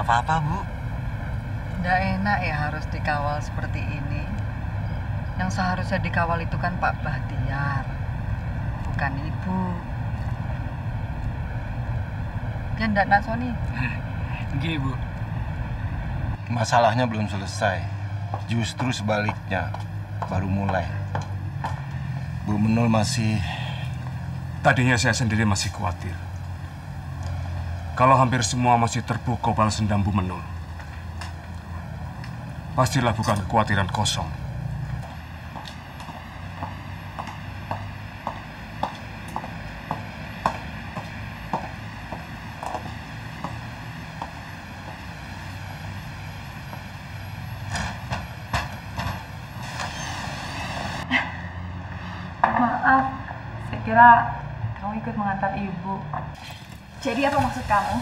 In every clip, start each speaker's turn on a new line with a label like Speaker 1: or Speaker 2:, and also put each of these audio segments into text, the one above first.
Speaker 1: Nggak apa-apa, Bu.
Speaker 2: Nggak enak ya harus dikawal seperti ini. Yang seharusnya dikawal itu kan Pak Bahtiar, bukan Ibu. Dia ndak nak Sony.
Speaker 1: Nggih, Bu. Masalahnya belum selesai. Justru sebaliknya, baru mulai. Bu Menul masih...
Speaker 3: Tadinya saya sendiri masih khawatir. Kalau hampir semua masih terpukau balas dendam Bu Menul, pastilah bukan kekhawatiran kosong.
Speaker 4: Maaf, saya kira kamu ikut mengantar ibu.
Speaker 5: Jadi apa maksud kamu?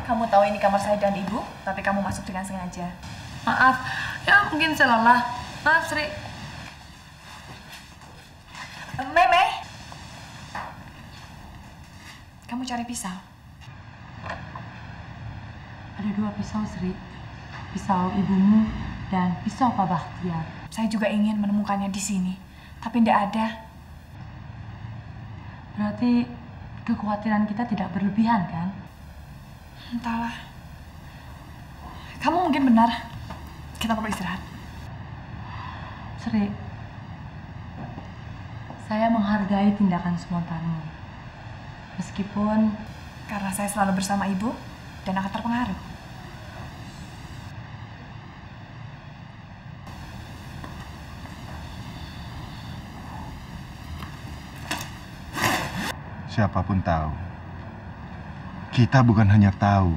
Speaker 5: Kamu tahu ini kamar saya dan ibu, tapi kamu masuk dengan sengaja.
Speaker 4: Maaf, ya mungkin saya lelah. Maaf, Sri.
Speaker 5: Meme, kamu cari pisau.
Speaker 4: Ada 2 pisau, Sri. Pisau ibumu dan pisau Pak Bahtiar.
Speaker 5: Saya juga ingin menemukannya di sini, tapi tidak ada.
Speaker 4: Berarti kekhawatiran kita tidak berlebihan, kan?
Speaker 5: Entahlah. Kamu mungkin benar. Kita perlu istirahat.
Speaker 4: Sri, saya menghargai tindakan spontanmu. Meskipun
Speaker 5: Karena saya selalu bersama ibu dan akan terpengaruh.
Speaker 1: Siapapun tahu, kita bukan hanya tahu,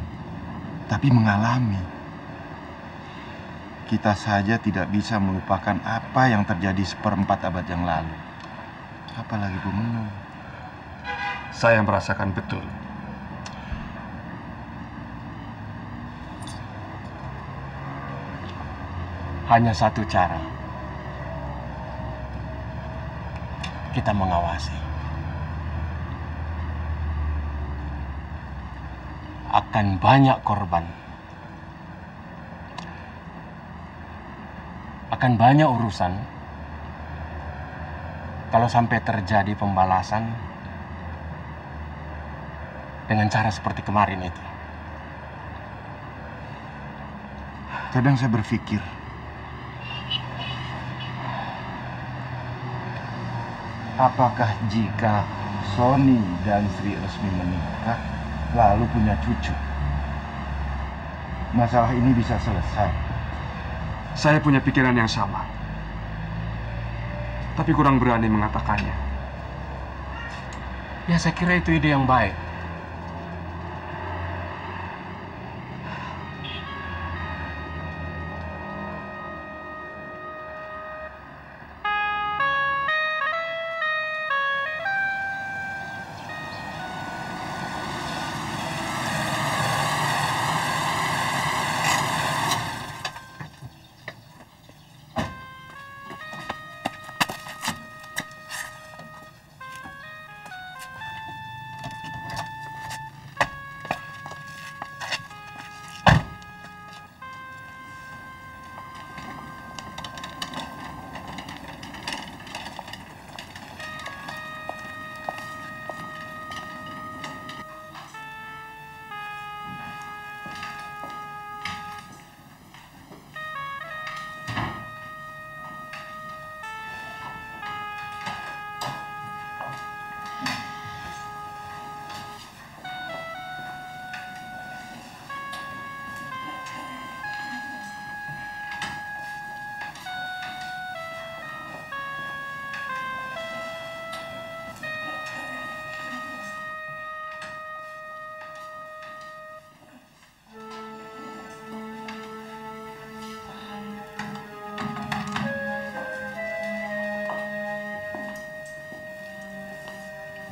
Speaker 1: tapi mengalami. Kita saja tidak bisa melupakan apa yang terjadi 1/4 abad yang lalu. Apalagi Bu Menul.
Speaker 3: Saya merasakan betul.
Speaker 1: Hanya satu cara. Kita mengawasi. Akan banyak korban. Akan banyak urusan. Kalau sampai terjadi pembalasan dengan cara seperti kemarin itu. Kadang saya berpikir, apakah jika Sony dan Sri resmi menikah, lalu punya cucu, masalah ini bisa selesai?
Speaker 3: Saya punya pikiran yang sama, tapi kurang berani mengatakannya.
Speaker 1: Ya, saya kira itu ide yang baik.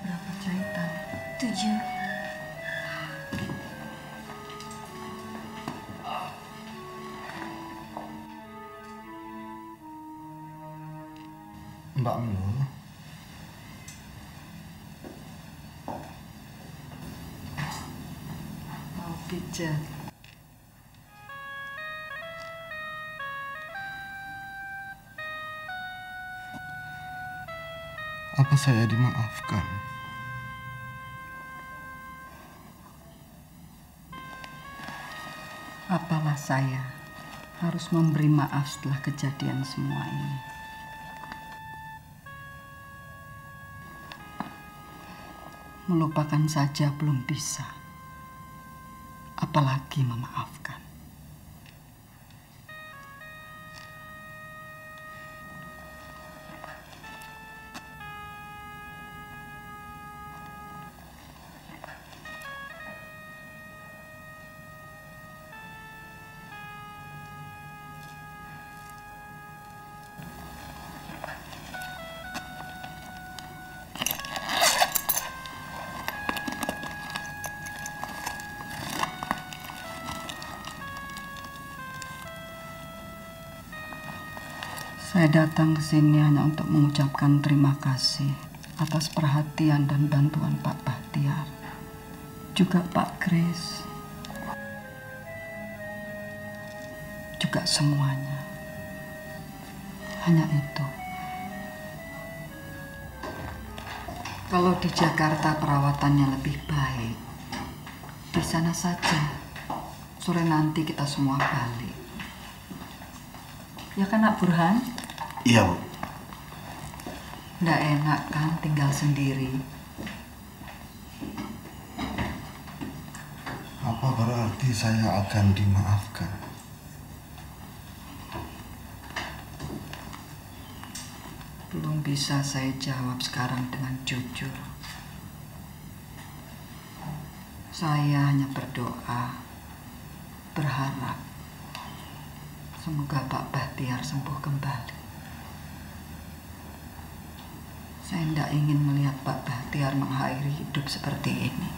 Speaker 4: berapa jahitan?
Speaker 5: 7.
Speaker 1: Mbak Menul,
Speaker 2: Mau pijat.
Speaker 1: Apa saya dimaafkan?
Speaker 2: Apalah saya harus memberi maaf setelah kejadian semua ini. Melupakan saja belum bisa, apalagi memaafkan. Saya datang ke sini hanya untuk mengucapkan terima kasih atas perhatian dan bantuan Pak Bahtiar, juga Pak Kris, juga semuanya. Hanya itu. Kalau di Jakarta perawatannya lebih baik, di sana saja. Sore nanti kita semua balik. Ya kan, Nak Burhan?
Speaker 1: Iya, Bu.
Speaker 2: Nggak enak kan tinggal sendiri?
Speaker 1: Apa berarti saya akan dimaafkan?
Speaker 2: Belum bisa saya jawab sekarang dengan jujur. Saya hanya berdoa, berharap semoga Pak Bahtiar sembuh kembali. Saya tidak ingin melihat Pak Bahtiar mengakhiri hidup seperti ini.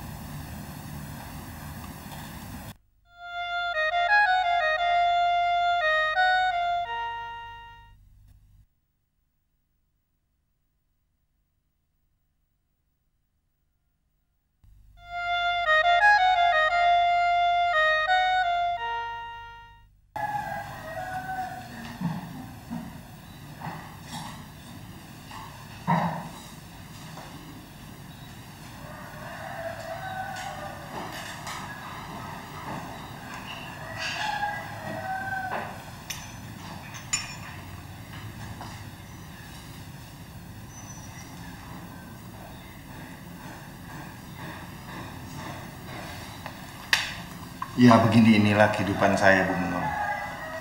Speaker 1: Ya begini inilah kehidupan saya, Bu Menul.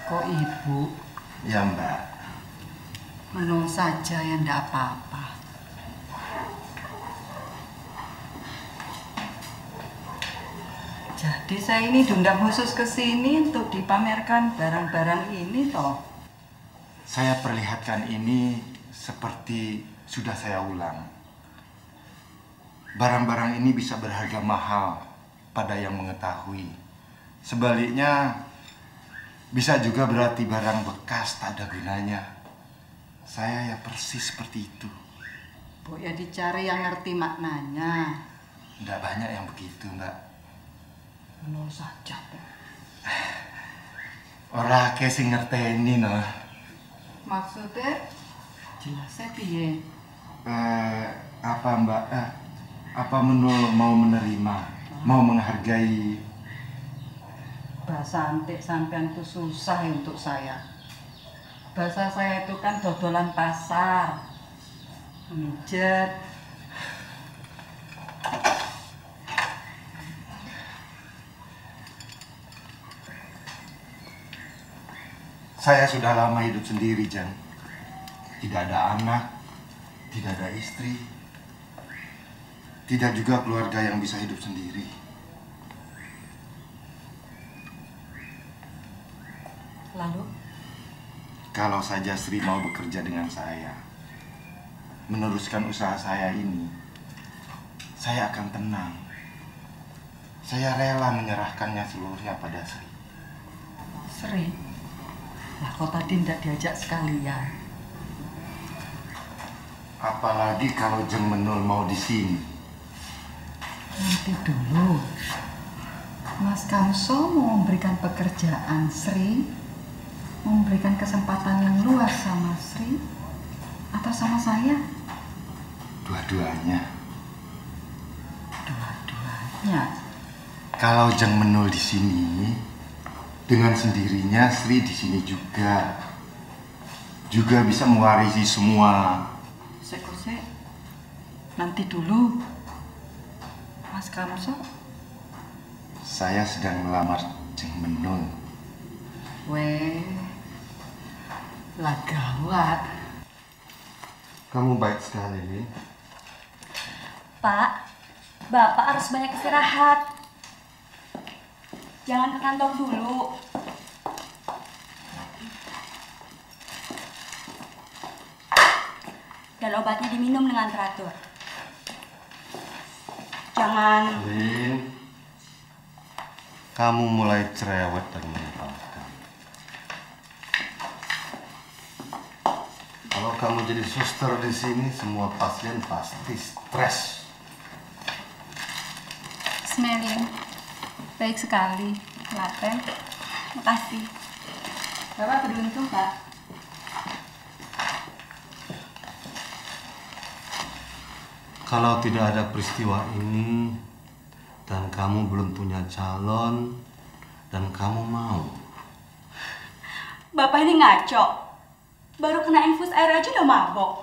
Speaker 2: Kok Ibu?
Speaker 1: Ya, Mbak.
Speaker 2: Menul saja ya ndak apa-apa. Jadi saya ini diundang khusus ke sini untuk dipamerkan barang-barang ini toh.
Speaker 1: Saya perlihatkan ini seperti sudah saya ulang. Barang-barang ini bisa berharga mahal pada yang mengetahui. Sebaliknya, bisa juga berarti barang bekas tak ada gunanya. Saya ya persis seperti itu.
Speaker 2: Bu, ya dicari yang ngerti maknanya.
Speaker 1: Tidak banyak yang begitu, Mbak.
Speaker 2: Menul saja, Bu.
Speaker 1: Ora akeh sing ngerteni, no.
Speaker 2: Maksudnya, jelasnya piye?
Speaker 1: Apa Mbak? Apa Menul mau menerima, mau menghargai?
Speaker 2: Bahasa antik sampean itu susah ya untuk saya. Bahasa saya itu kan dodolan pasar, mijet.
Speaker 1: Saya sudah lama hidup sendiri, Jan. Tidak ada anak, tidak ada istri, tidak juga keluarga yang bisa hidup sendiri.
Speaker 2: Lalu?
Speaker 1: Kalau saja Sri mau bekerja dengan saya, meneruskan usaha saya ini, saya akan tenang. Saya rela menyerahkannya seluruhnya pada Sri.
Speaker 2: Sri? Lah kok tadi tidak diajak sekalian?
Speaker 1: Apalagi kalau Jeng Menul mau di sini.
Speaker 2: Nanti dulu. Mas Kamso mau memberikan pekerjaan Sri, memberikan kesempatan yang luas sama Sri, atau sama saya?
Speaker 1: Dua-duanya.
Speaker 2: Dua-duanya.
Speaker 1: Kalau Jeng Menul di sini, dengan sendirinya Sri di sini juga. Juga bisa mewarisi semua.
Speaker 2: Kose, nanti dulu. Mas Kamso.
Speaker 1: Saya sedang melamar Jeng Menul.
Speaker 2: Weh, lah gawat.
Speaker 1: Kamu baik sekali.
Speaker 5: Pak, Bapak harus banyak istirahat. Jangan ke kantor dulu. Dan obatnya diminum dengan teratur. Jangan...
Speaker 1: Lin, kamu mulai cerewet dan menyebalkan. Kalau kamu jadi suster di sini, semua pasien pasti stres.
Speaker 5: Smelling. Baik sekali. Laten. Makasih. Bapak beruntung, Pak.
Speaker 6: Kalau tidak ada peristiwa ini dan kamu belum punya calon dan kamu mau.
Speaker 5: Bapak ini ngaco. Baru kena infus air aja udah mabok.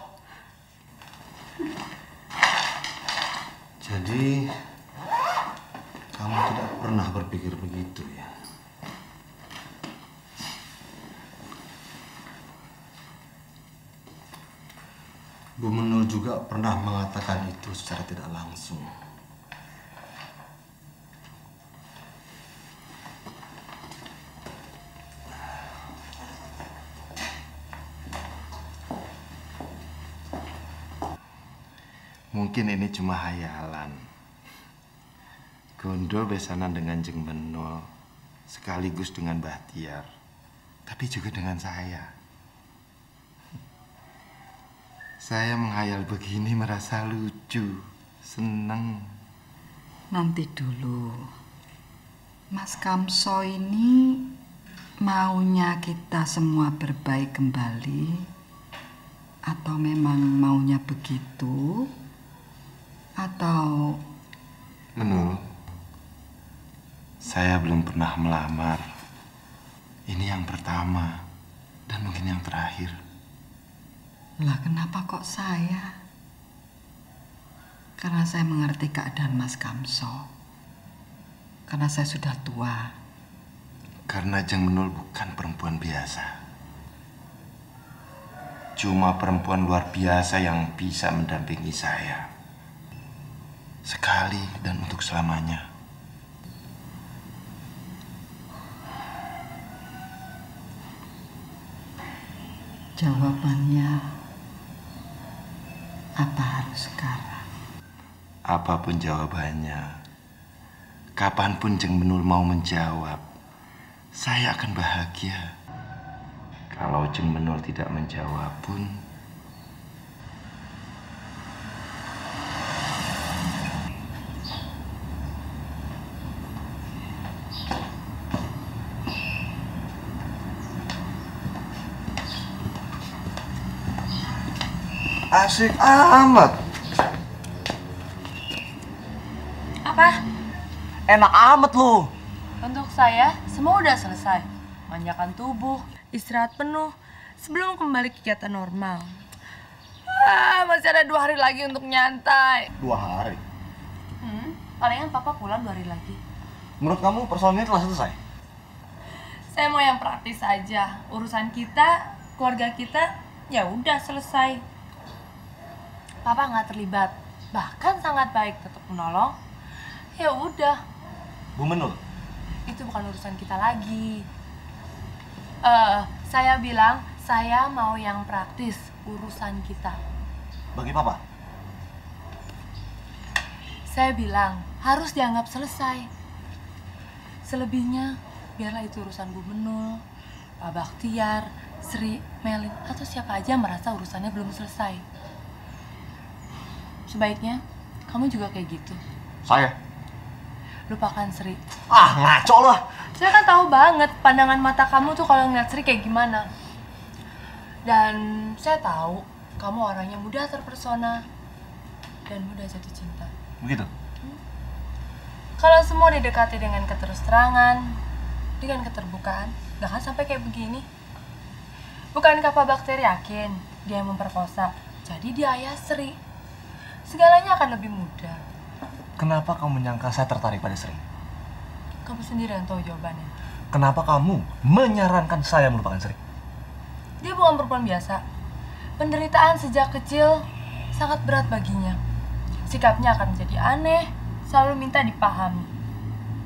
Speaker 6: Jadi kamu tidak pernah berpikir begitu ya? Bu Menul juga pernah mengatakan itu secara tidak langsung.
Speaker 1: Mungkin ini cuma hayalan. Gondo besanan dengan Jeng Menul, sekaligus dengan Bahtiar, tapi juga dengan saya. Saya menghayal begini merasa lucu, senang.
Speaker 2: Nanti dulu. Mas Kamso ini maunya kita semua berbaik kembali atau memang maunya begitu? Atau...
Speaker 1: Menul, saya belum pernah melamar. Ini yang pertama dan mungkin yang terakhir.
Speaker 2: Lah kenapa kok saya? Karena saya mengerti keadaan Mas Kamso. Karena saya sudah tua.
Speaker 1: Karena Jeng Menul bukan perempuan biasa. Cuma perempuan luar biasa yang bisa mendampingi saya. Sekali dan untuk selamanya.
Speaker 2: Jawabannya apa harus sekarang?
Speaker 1: Apapun jawabannya, kapanpun Jeng Menul mau menjawab, saya akan bahagia. Kalau Jeng Menul tidak menjawab pun, asik amat.
Speaker 5: Apa?
Speaker 7: Enak amat lu.
Speaker 8: Untuk saya, semua udah selesai. Manjakan tubuh, istirahat penuh, sebelum kembali kegiatan normal. Masih ada 2 hari lagi untuk nyantai.
Speaker 7: 2 hari.
Speaker 8: Palingan papa pulang 2 hari lagi.
Speaker 7: Menurut kamu persoalannya telah selesai?
Speaker 8: Saya mau yang praktis aja. Urusan kita, keluarga kita, ya udah selesai. Papa nggak terlibat, bahkan sangat baik, tetap menolong. Ya udah,
Speaker 7: Bu Menul,
Speaker 8: itu bukan urusan kita lagi. Saya bilang saya mau yang praktis, urusan kita.
Speaker 7: bagi papa?
Speaker 8: Saya bilang harus dianggap selesai. Selebihnya biarlah itu urusan Bu Menul, Pak Bahtiar, Sri, Melin, atau siapa aja merasa urusannya belum selesai. Sebaiknya kamu juga kayak gitu.
Speaker 7: Saya?
Speaker 8: Lupakan Sri.
Speaker 7: Ngaco lah.
Speaker 8: Saya kan tahu banget pandangan mata kamu tuh kalau ngeliat Sri kayak gimana. Dan saya tahu kamu orangnya mudah terpesona. dan mudah jatuh cinta.
Speaker 7: Begitu?
Speaker 8: Kalau semua didekati dengan keterus-terangan, dengan keterbukaan, gak akan sampai kayak begini. Bukankah Pak Bakter yakin dia yang memperkosa, jadi dia ayah Sri. Segalanya akan lebih mudah.
Speaker 7: Kenapa kamu menyangka saya tertarik pada Sri?
Speaker 8: Kamu sendiri yang tahu jawabannya.
Speaker 7: Kenapa kamu menyarankan saya melupakan Sri?
Speaker 8: Dia bukan perempuan biasa. Penderitaan sejak kecil sangat berat baginya. Sikapnya akan menjadi aneh, selalu minta dipahami.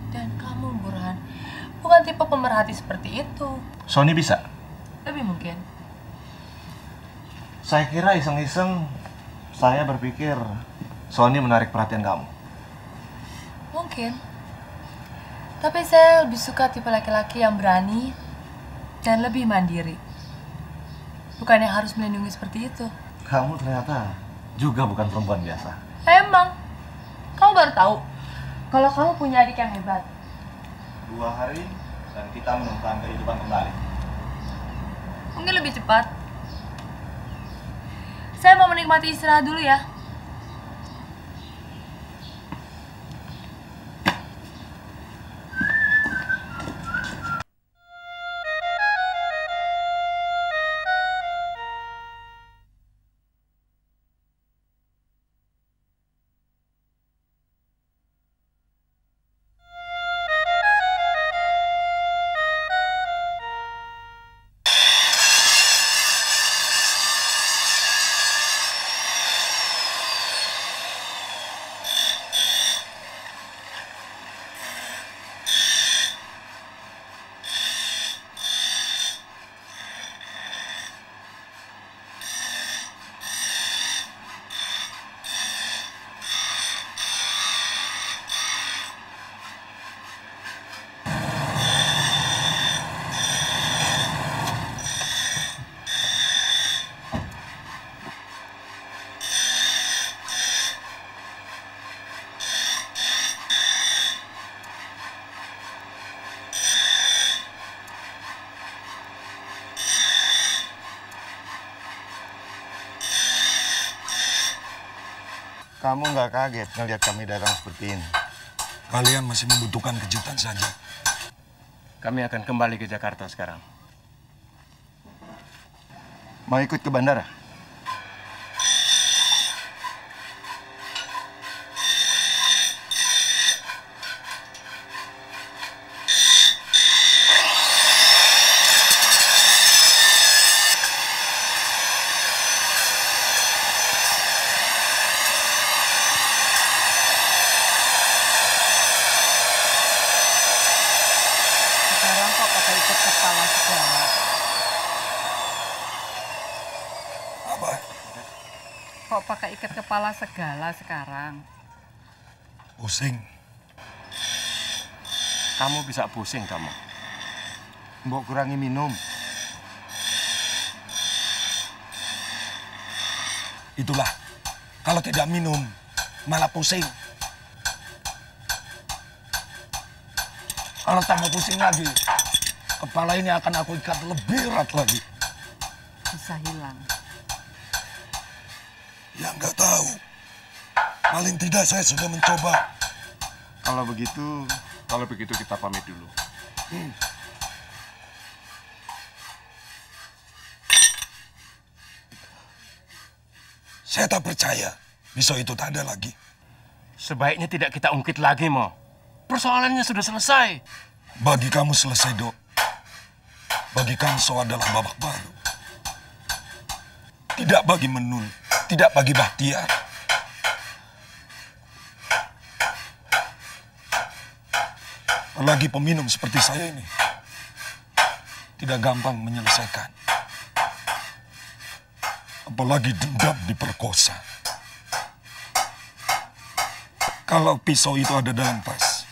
Speaker 8: Dan kamu, Burhan, bukan tipe pemerhati seperti itu.
Speaker 7: Sony bisa?
Speaker 8: Lebih mungkin.
Speaker 7: Saya kira iseng-iseng saya berpikir Sony menarik perhatian kamu.
Speaker 8: Mungkin. Tapi saya lebih suka tipe laki-laki yang berani dan lebih mandiri. Bukan yang harus melindungi seperti itu.
Speaker 7: Kamu ternyata juga bukan perempuan biasa.
Speaker 8: Emang? Kamu baru tahu kalau kamu punya adik yang hebat.
Speaker 7: 2 hari dan kita menemukan kehidupan kembali.
Speaker 8: Mungkin lebih cepat. Saya mau menikmati istirahat dulu ya.
Speaker 1: Kamu nggak kaget ngelihat kami datang seperti ini?
Speaker 9: Kalian masih membutuhkan kejutan saja.
Speaker 3: Kami akan kembali ke Jakarta sekarang.
Speaker 1: Mau ikut ke bandara?
Speaker 2: Sekarang kok pakai ikat kepala segala?
Speaker 9: Apa?
Speaker 2: Kok pakai ikat kepala segala sekarang?
Speaker 9: Pusing.
Speaker 3: Kamu bisa pusing kamu.
Speaker 1: Mbok kurangi minum.
Speaker 9: Itulah. Kalau tidak minum, malah pusing. Kalau tambah pusing lagi, kepala ini akan aku ikat lebih erat lagi.
Speaker 2: Bisa hilang.
Speaker 9: Ya nggak tahu. Paling tidak saya sudah mencoba.
Speaker 1: Kalau begitu
Speaker 3: kita pamit dulu.
Speaker 9: Saya tak percaya pisau itu tak ada lagi.
Speaker 3: Sebaiknya tidak kita ungkit lagi, Mo. Persoalannya sudah selesai.
Speaker 9: Bagi kamu selesai, Dok. Bagi Kamso adalah babak baru. Tidak bagi Menul, tidak bagi Bahtiar. Apalagi peminum seperti saya ini. Tidak gampang menyelesaikan. Apalagi dendam diperkosa. Kalau pisau itu ada dalam tas,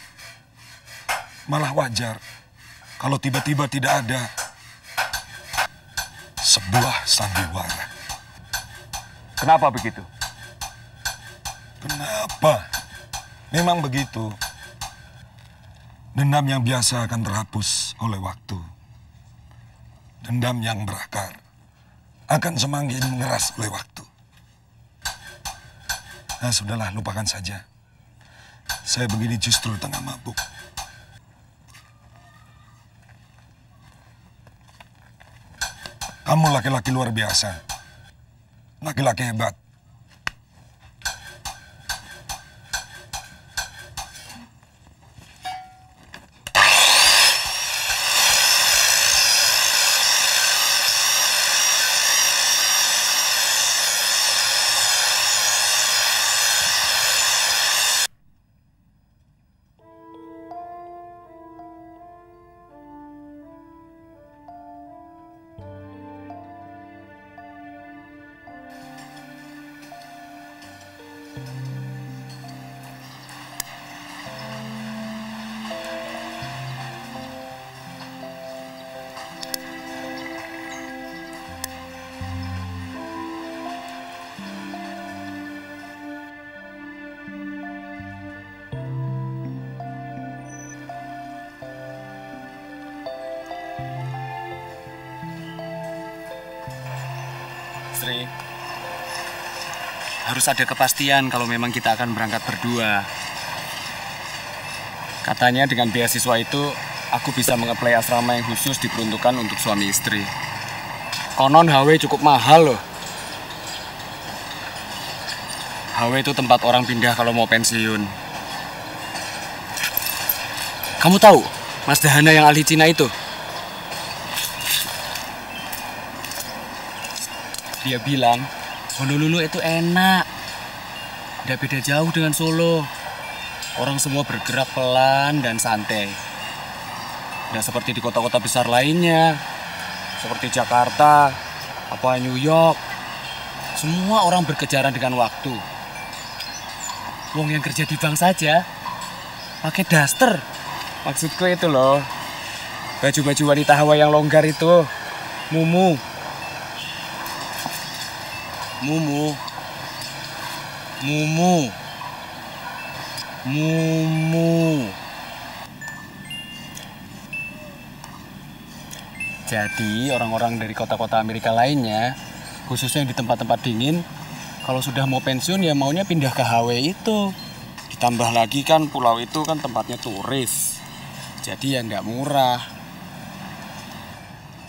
Speaker 9: malah wajar kalau tiba-tiba tidak ada sebuah sandiwara.
Speaker 3: Kenapa begitu?
Speaker 9: Kenapa? Memang begitu. Dendam yang biasa akan terhapus oleh waktu. Dendam yang berakar akan semakin mengeras oleh waktu. Nah, sudahlah, lupakan saja. Saya begini justru tengah mabuk. Kamu laki-laki luar biasa. Laki-laki hebat.
Speaker 10: Sri, harus ada kepastian kalau memang kita akan berangkat berdua. Katanya dengan beasiswa itu, aku bisa nge-play asrama yang khusus diperuntukkan untuk suami istri. Konon HW cukup mahal loh. HW itu tempat orang pindah kalau mau pensiun. Kamu tahu, Mas Dahana yang ahli Cina itu? Dia bilang, Honolulu itu enak. Tidak beda jauh dengan Solo. Orang semua bergerak pelan dan santai. Tidak seperti di kota-kota besar lainnya. Seperti Jakarta, apa New York. Semua orang berkejaran dengan waktu. Wong yang kerja di bank saja pakai daster. Maksudku itu loh. Baju-baju wanita Hawa yang longgar itu. Mumu. Mumu. Mumu. Mumu. Jadi orang-orang dari kota-kota Amerika lainnya, khususnya yang di tempat-tempat dingin, kalau sudah mau pensiun ya maunya pindah ke HW itu. Ditambah lagi kan pulau itu kan tempatnya turis. Jadi ya nggak murah.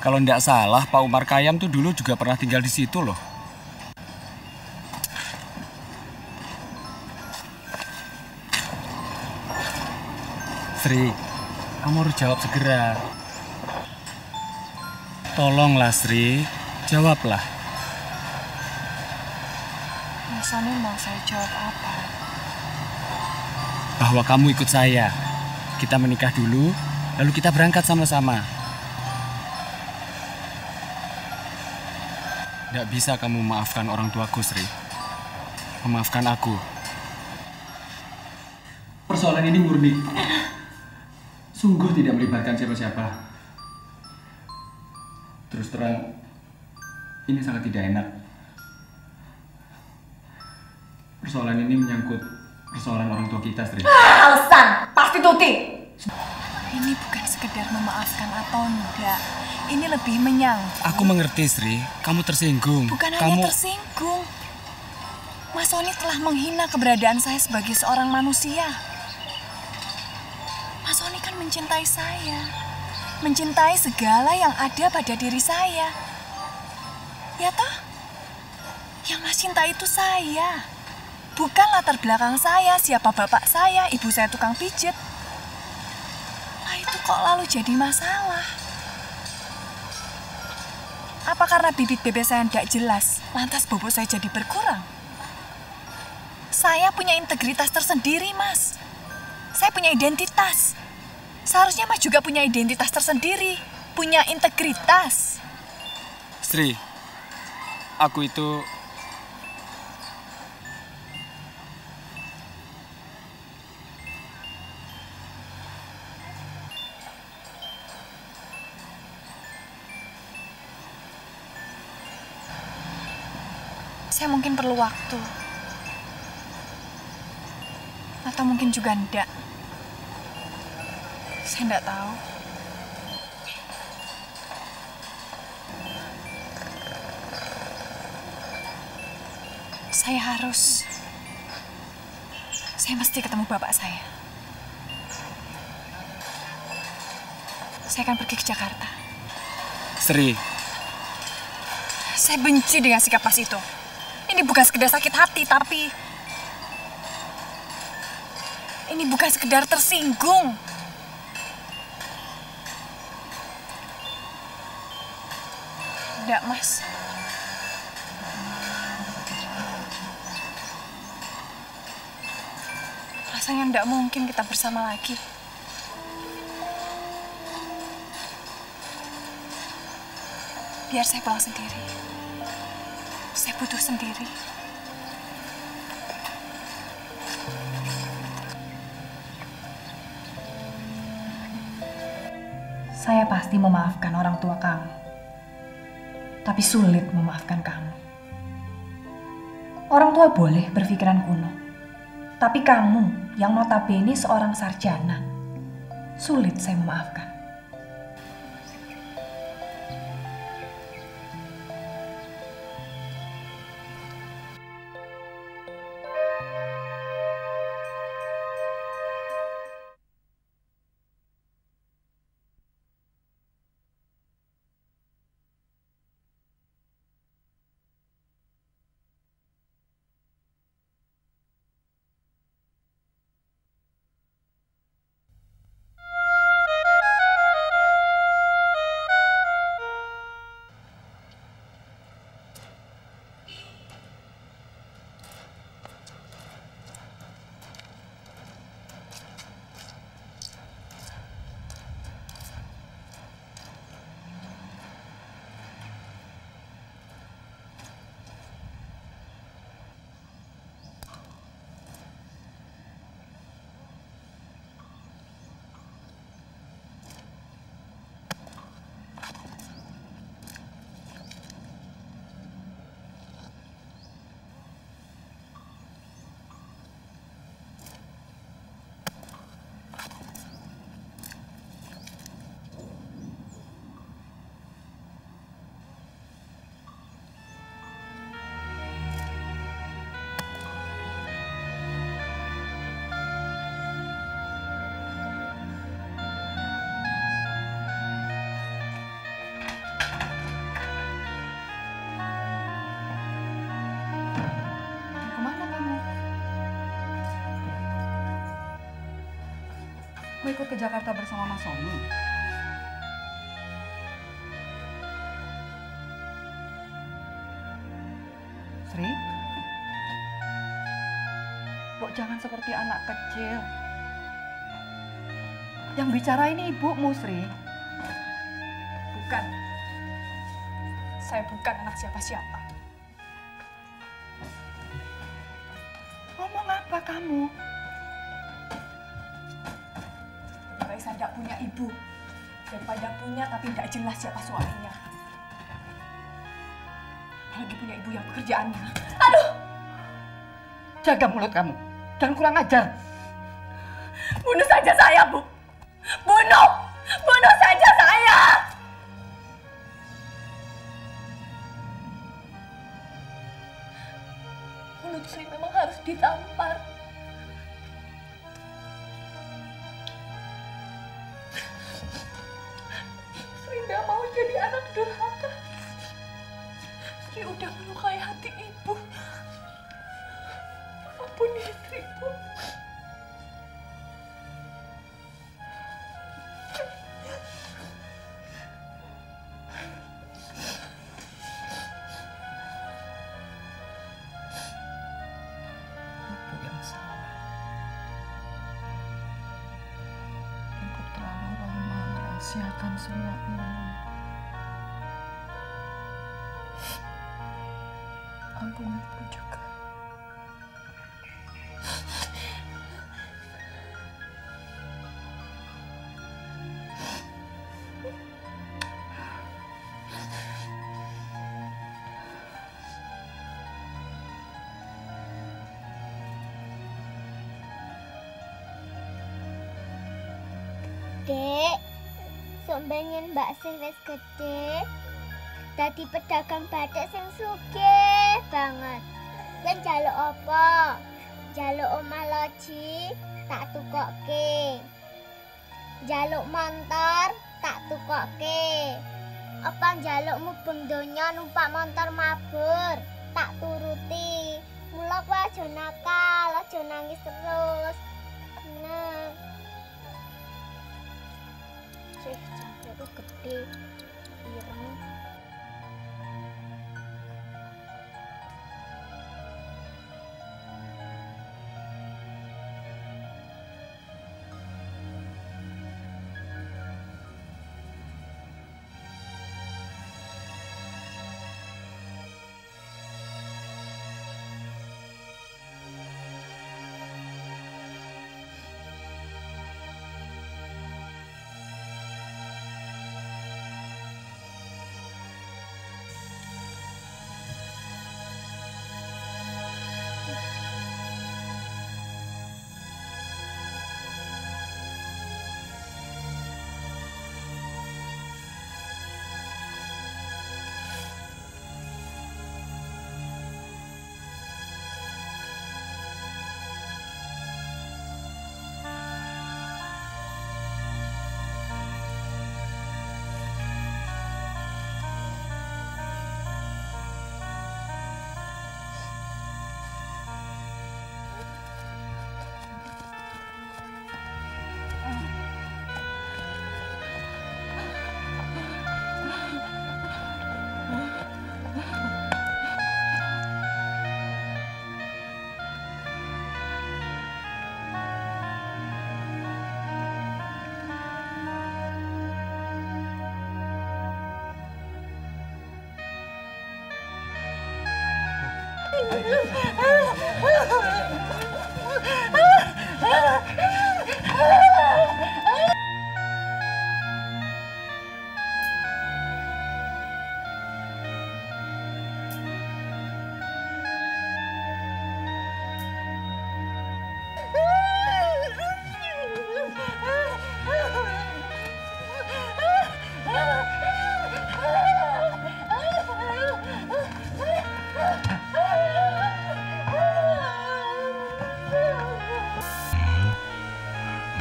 Speaker 10: Kalau nggak salah Pak Umar Khayyam tuh dulu juga pernah tinggal di situ loh. Sri, kamu harus jawab segera. Tolonglah Sri, jawablah.
Speaker 5: Mas Ani mau saya jawab apa?
Speaker 10: Bahwa kamu ikut saya. Kita menikah dulu, lalu kita berangkat sama-sama. Tidak bisa kamu memaafkan orang tuaku, Sri. Memaafkan aku. Persoalan ini murni. Sungguh tidak melibatkan siapa-siapa. Terus terang, ini sangat tidak enak. Persoalan ini menyangkut persoalan orang tua kita, Sri.
Speaker 5: Alasan, pasti Tuti. Ini bukan sekedar memaafkan atau enggak. Ini lebih menyangkut.
Speaker 10: Aku mengerti, Sri. Kamu tersinggung.
Speaker 5: Bukan hanya tersinggung. Mas Sony telah menghina keberadaan saya sebagai seorang manusia. Mas Sony kan mencintai saya. Mencintai segala yang ada pada diri saya. Ya toh? Yang Mas cinta itu saya. Bukan latar belakang saya, siapa bapak saya, ibu saya tukang pijet. Nah itu kok lalu jadi masalah. Apa karena bibit bebek saya tidak jelas, lantas bobot saya jadi berkurang? Saya punya integritas tersendiri, Mas. Saya punya identitas. Seharusnya Mas juga punya identitas tersendiri. Punya integritas.
Speaker 10: Sri, aku itu...
Speaker 5: Saya mungkin perlu waktu. Atau mungkin juga enggak. Saya enggak tahu. Saya harus Saya mesti ketemu bapak saya. Saya akan pergi ke Jakarta.
Speaker 10: Sri.
Speaker 5: Saya benci dengan sikap Mas itu. Ini bukan sekedar sakit hati, tapi ini bukan sekedar tersinggung. Enggak, Mas. Rasanya enggak mungkin kita bersama lagi. Biar saya pulang sendiri. Saya butuh sendiri.
Speaker 11: Saya pasti memaafkan orang tua kamu. Tapi sulit memaafkan kamu. Orang tua boleh berpikiran kuno. Tapi kamu yang notabene seorang sarjana, sulit saya memaafkan.
Speaker 2: Mau ikut ke Jakarta bersama Mas Sony? Sri? Kok jangan seperti anak kecil. Yang bicara ini ibumu, Sri.
Speaker 5: Bukan. Saya bukan anak siapa-siapa.
Speaker 2: Ngomong apa kamu?
Speaker 5: Saya tidak punya ibu, daripada punya tapi tidak jelas siapa suaminya. Apalagi punya ibu yang pekerjaannya. Aduh!
Speaker 2: Jaga mulut kamu, jangan kurang ajar.
Speaker 5: Bunuh saja saya, Bu. Bunuh! Bunuh saja saya! Mulut Sri memang harus ditampar. Tidak mau jadi anak durhaka. Sri udah melukai hati ibu. Ampuni Sri, Bu.
Speaker 2: Ibu yang salah. Ibu terlalu lama merahasiakan semua ini. Ampuni ibu juga.
Speaker 12: Dek, sok pengen mbak sih wis gede. Dadi pedagang batik sing sugih banget. Kan jaluk apa? Jaluk omah loji tak tukokke. Jaluk motor tak tukokke. Apa jaluk mubeng donya numpak motor mabur tak turuti. Mula kowe aja nakal, aja nangis terus. Nah. Cih, jangkauku gede. Ireng.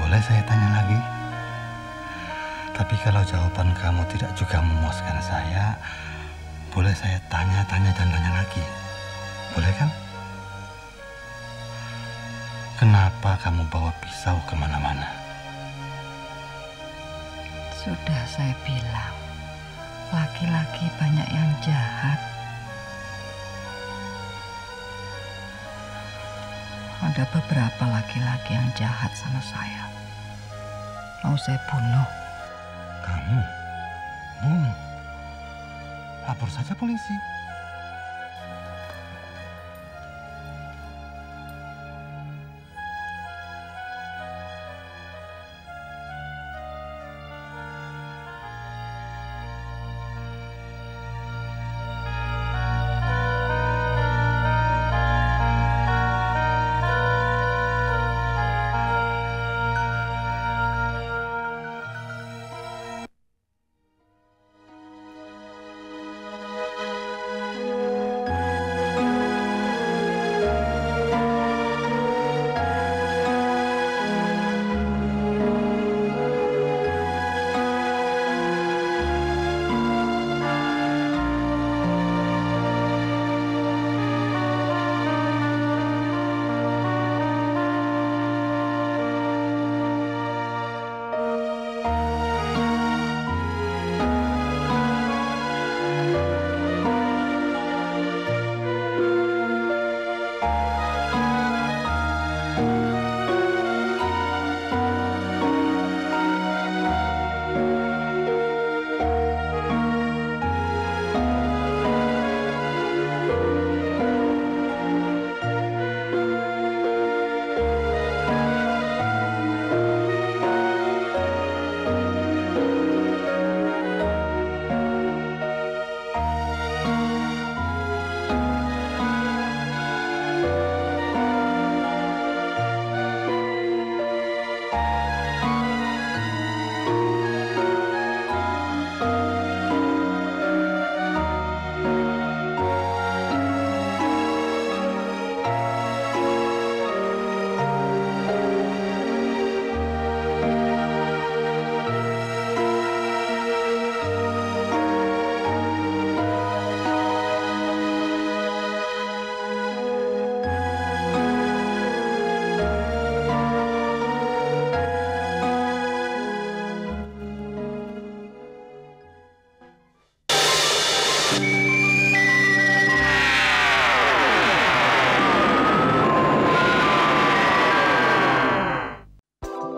Speaker 6: Boleh saya tanya lagi? Tapi kalau jawaban kamu tidak juga memuaskan saya, boleh saya tanya dan tanya lagi? Boleh kan? Kenapa kamu bawa pisau kemana-mana?
Speaker 2: Sudah saya bilang, laki-laki banyak yang jahat. Ada beberapa laki-laki yang jahat sama saya. Mau saya bunuh.
Speaker 6: Kamu? Bunuh? Lapor saja polisi.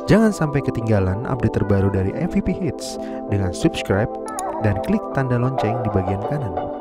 Speaker 13: Jangan sampai ketinggalan update terbaru dari MVP Hits dengan subscribe dan klik tanda lonceng di bagian kanan.